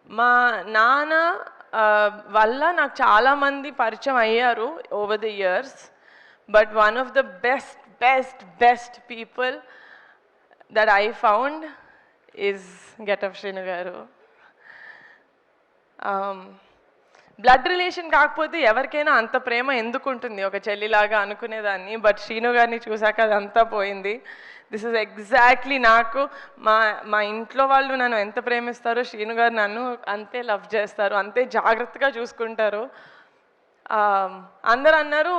మా నాన్న వల్ల నాకు చాలామంది పరిచయం అయ్యారు over the years. But one of the best people that I found is getup Srinu garu. Blood relation కాకపోతే ఎవరికైనా అంత ప్రేమ ఎందుకు ఉంటుంది ఒక చెల్లిలాగా అనుకునేదాన్ని. బట్ శ్రీను గారిని చూశాక అదంతా పోయింది. దిస్ ఇస్ ఎగ్జాక్ట్లీ నాకు మా ఇంట్లో వాళ్ళు నన్ను ఎంత ప్రేమిస్తారో శ్రీను గారు నన్ను అంతే లవ్ చేస్తారు, అంతే జాగ్రత్తగా చూసుకుంటారు. అందరు అన్నారు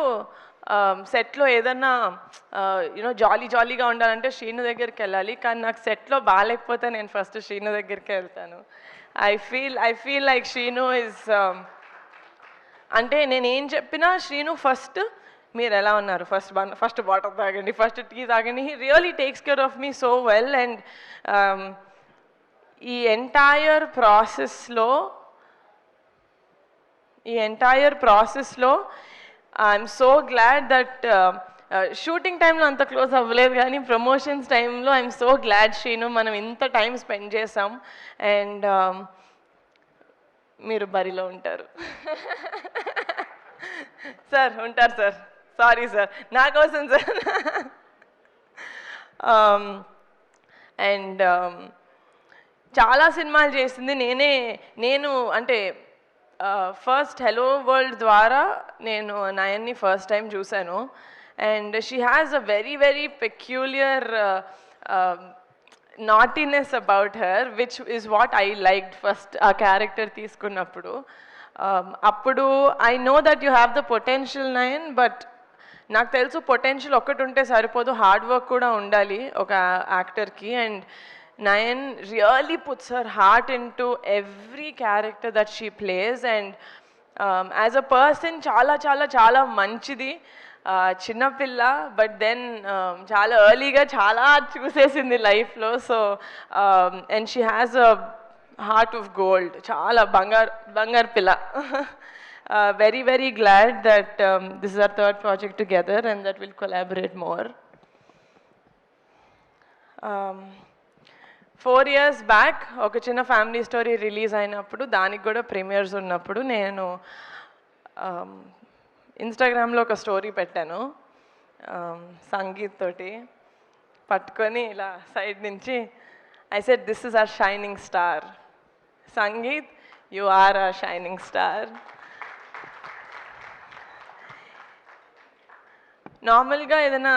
సెట్లో ఏదన్నా జాలీగా ఉండాలంటే శ్రీను దగ్గరికి వెళ్ళాలి. కానీ నాకు సెట్లో బాగాలేకపోతే నేను ఫస్ట్ శ్రీను దగ్గరికి వెళ్తాను. I feel like Srinu is అంటే నేను ఏం చెప్పినా శ్రీను ఫస్ట్ మీరు ఎలా ఉన్నారు, ఫస్ట్ వాటర్ తాగండి, ఫస్ట్ టీ తాగండి. He really takes care of me so well. And ఈ ఎంటైర్ ప్రాసెస్లో I'm so glad that shooting టైంలో అంత క్లోజ్ అవ్వలేదు, కానీ ప్రమోషన్స్ టైంలో ఐఎమ్ సో గ్లాడ్ శ్రీను మనం ఇంత టైం స్పెండ్ చేసాం. అండ్ మీరు బరిలో ఉంటారు సార్, ఉంటారు సార్, సారీ సార్, నా కోసం సార్. అండ్ చాలా సినిమాలు చేసింది నేను అంటే ఫస్ట్ హెలో వరల్డ్ ద్వారా నేను నయన్ని ఫస్ట్ టైం చూశాను. And she has a very peculiar naughtiness about her, which is what I liked first a character తీసుకున్నప్పుడు. అప్పుడు I know that you have the potential, Nayan, but నాకు తెలుసు potential ఒక్కటి ఉంటే సరిపోదు, హార్డ్ వర్క్ కూడా ఉండాలి ఒక యాక్టర్కి. And Nayan really puts her heart into every character that she plays. And as a person చాలా మంచిది, చిన్నపిల్ల. బట్ దెన్ చాలా ఎర్లీగా చాలా చూసేసింది లైఫ్లో. So and she has a heart of gold, చాలా బంగారు పిల్ల. Very glad that this is hour third project together and that will collaborate more. 4 years back ఒక చిన్న ఫ్యామిలీ స్టోరీ రిలీజ్ అయినప్పుడు, దానికి కూడా ప్రీమియర్స్ ఉన్నప్పుడు నేను ఇన్స్టాగ్రామ్లో ఒక స్టోరీ పెట్టాను. సంగీత్ తోటి పట్టుకొని ఇలా సైడ్ నుంచి I said this is our shining star. Sangeet, you are our shining star. నార్మల్గా ఏదైనా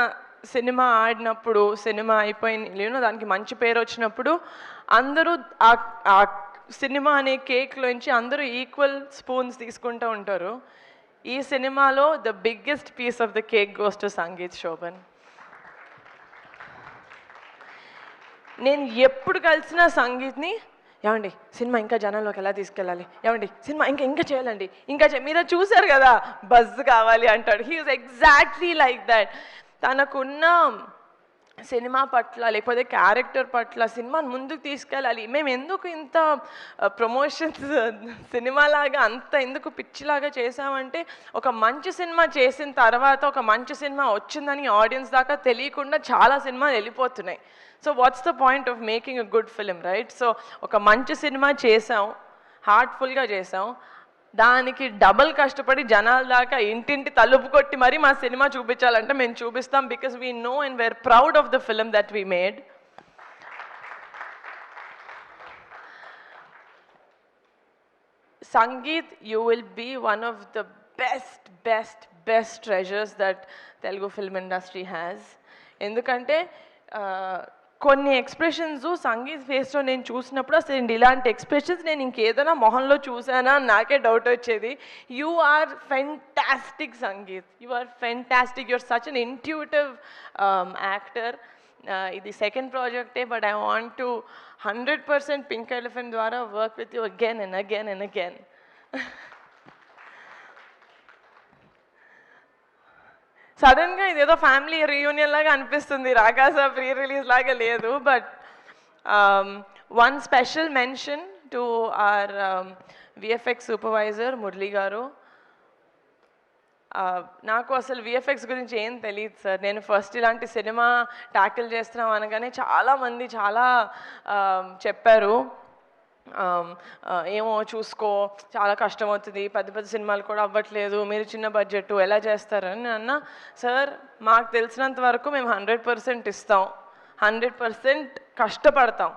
సినిమా ఆడినప్పుడు, సినిమా అయిపోయిన దానికి మంచి పేరు వచ్చినప్పుడు అందరూ ఆ సినిమా అనే కేక్లోంచి అందరూ ఈక్వల్ స్పూన్స్ తీసుకుంటూ ఉంటారు. ఈ సినిమాలో the biggest piece of the cake goes to Sangeet Shobhan. నేను ఎప్పుడు కలిసిన సంగీత్ని, ఏమండి సినిమా ఇంకా జనాల్లోకి ఎలా తీసుకెళ్ళాలి, ఏమండి సినిమా ఇంకా చేయాలండి, మీరు చూసారు కదా బజ్ కావాలి అంటాడు. He was exactly like that. తనకున్న సినిమా పట్ల లేకపోతే క్యారెక్టర్ పట్ల సినిమాని ముందుకు తీసుకెళ్ళాలి. మేము ఎందుకు ఇంత ప్రమోషన్స్ సినిమాలాగా అంత ఎందుకు పిచ్చిలాగా చేసామంటే, ఒక మంచి సినిమా చేసిన తర్వాత ఒక మంచి సినిమా వచ్చిందని ఆడియన్స్ దాకా తెలియకుండా చాలా సినిమాలు వెళ్ళిపోతున్నాయి. So what's the point of making a good film, right? So ఒక మంచి సినిమా చేసాం, హార్ట్ఫుల్గా చేసాం, దానికి డబల్ కష్టపడి జనాల దాకా ఇంటింటి తలుపు కొట్టి మరి మా సినిమా చూపించాలంటే మేము చూపిస్తాం. Because we know and we're proud of the film that we made. Sangeet, you will be one of the best treasures that Telugu film industry has. ఎందుకంటే కొన్ని ఎక్స్ప్రెషన్స్ సంగీత్ ఫేస్లో నేను చూసినప్పుడు అసలు ఇలాంటి ఎక్స్ప్రెషన్స్ నేను ఇంకేదైనా మొహంలో చూసానా నాకే డౌట్ వచ్చేది. You are fantastic Sangeeth, you are fantastic, you are such an intuitive actor. ఇది సెకండ్ ప్రాజెక్టే, but I want to 100% Pink Elephant ద్వారా work with you again and again. సడన్గా ఇదేదో ఫ్యామిలీ రీయూనియన్ లాగా అనిపిస్తుంది, రాకాస ప్రీ రిలీజ్ లాగా లేదు. But one special mention to our VFX supervisor Murali గారు. నాకు అసలు విఎఫ్ఎక్స్ గురించి ఏం తెలియదు సార్. నేను ఫస్ట్ ఇలాంటి సినిమా ట్యాకిల్ చేస్తున్నాం అనగానే చాలామంది చాలా చెప్పారు. ఏమో చూసుకో చాలా కష్టం అవుతుంది, పెద్ద పెద్ద సినిమాలు కూడా అవ్వట్లేదు, మీరు చిన్న బడ్జెట్ ఎలా చేస్తారని నేను అన్నా. సార్ మాకు తెలిసినంత వరకు మేము 100% ఇస్తాం, 100% కష్టపడతాం,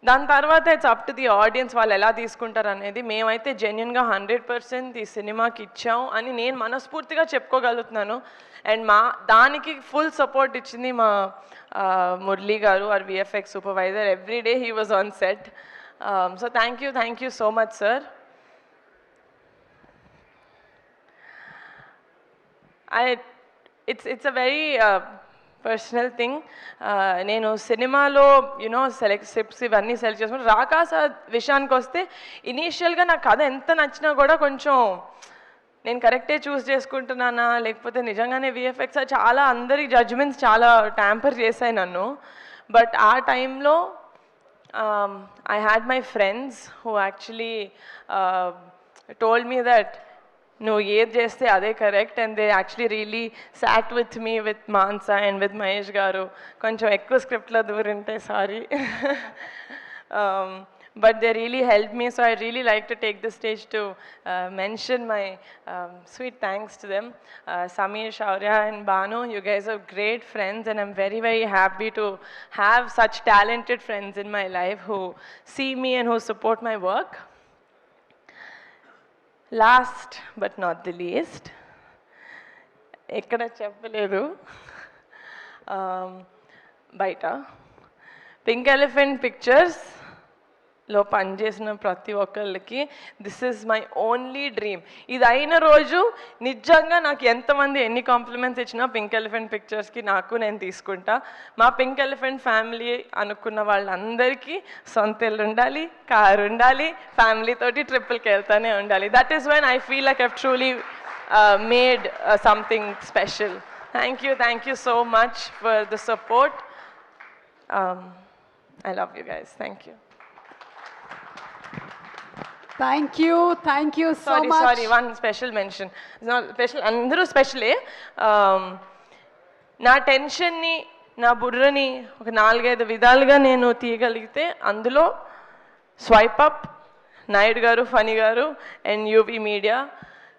దాని తర్వాత it's up to the audience వాళ్ళు ఎలా తీసుకుంటారు అనేది. మేమైతే జెన్యున్గా 100% ఈ సినిమాకి ఇచ్చాం అని నేను మనస్ఫూర్తిగా చెప్పుకోగలుగుతున్నాను. అండ్ దానికి ఫుల్ సపోర్ట్ ఇచ్చింది మా Murali garu, our VFX supervisor. Every day he was on set. So thank you so much sir. It's a very personal thing. నేను సినిమాలో స్క్రిప్ట్స్ ఇవన్నీ సెలెక్ట్ చేసుకుని రాకాస విషయానికి వస్తే ఇనీషియల్గా నాకు కథ ఎంత నచ్చినా కూడా కొంచెం నేను కరెక్టే చూస్ చేసుకుంటున్నానా లేకపోతే నిజంగానే విఎఫ్ఎక్స్ చాలా అందరి జడ్జ్మెంట్స్ చాలా ట్యాంపర్ చేశాయి నన్ను. బట్ ఆ టైంలో I had my friends who actually told me that నువ్వు ఏది చేస్తే అదే correct, and they actually really sat with me, with Mansa and with Mahesh గారు. కొంచెం ఎక్కువ స్క్రిప్ట్లో దూరింటే sorry, but they really helped me. So I really like to take the stage to mention my sweet thanks to them. Sameer, Shaurya and Banu, you guys are great friends, and I'm very, very happy to have such talented friends in my life who see me and who support my work. Last but not the least, ekkada cheppaledu, baita Pink Elephant Pictures లో పనిచేసిన ప్రతి ఒక్కళ్ళకి this is my only dream. ఇది అయిన రోజు నిజంగా నాకు ఎంతమంది ఎన్ని కాంప్లిమెంట్స్ ఇచ్చినా పింక్ ఎలిఫెంట్ పిక్చర్స్కి నేను తీసుకుంటా. మా పింక్ ఎలిఫెంట్ ఫ్యామిలీ అనుకున్న వాళ్ళందరికీ సొంత ఇల్లు ఉండాలి, కారు ఉండాలి, ఫ్యామిలీ తోటి ట్రిప్పులకి వెళ్తానే ఉండాలి. That is when I feel like I've truly made something special. Thank you so much for the support. I love you guys. Thank you. Thank you so much. Sorry, one special mention. It's not special, అందరూ స్పెషలే. నా టెన్షన్ని, నా బుర్రని ఒక 4-5 విధాలుగా నేను తీయగలిగితే అందులో swipe up, Naidu గారు, funny గారు and UV media.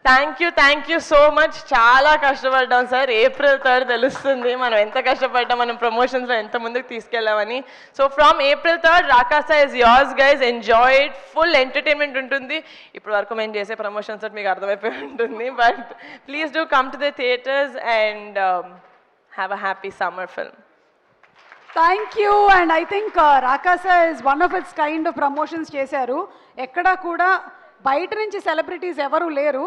Thank you so much. చాలా కష్టపడ్డాం సార్. April 3rd తెలుస్తుంది మనం ఎంత కష్టపడ్డాం, మనం ప్రమోషన్స్లో ఎంత ముందుకు తీసుకెళ్ళామని. So from April 3rd Rakasa is yours guys. Enjoy it. Full entertainment ఉంటుంది. ఇప్పుడు వరకు మేము చేసే ప్రమోషన్స్ మీకు అర్థమైపోయి ఉంటుంది. But please do come to the theatres and have a happy summer film. Thank you. And I think Rakasa is one of its kind of promotions చేశారు. ఎక్కడా కూడా బయట నుంచి సెలబ్రిటీస్ ఎవరు లేరు.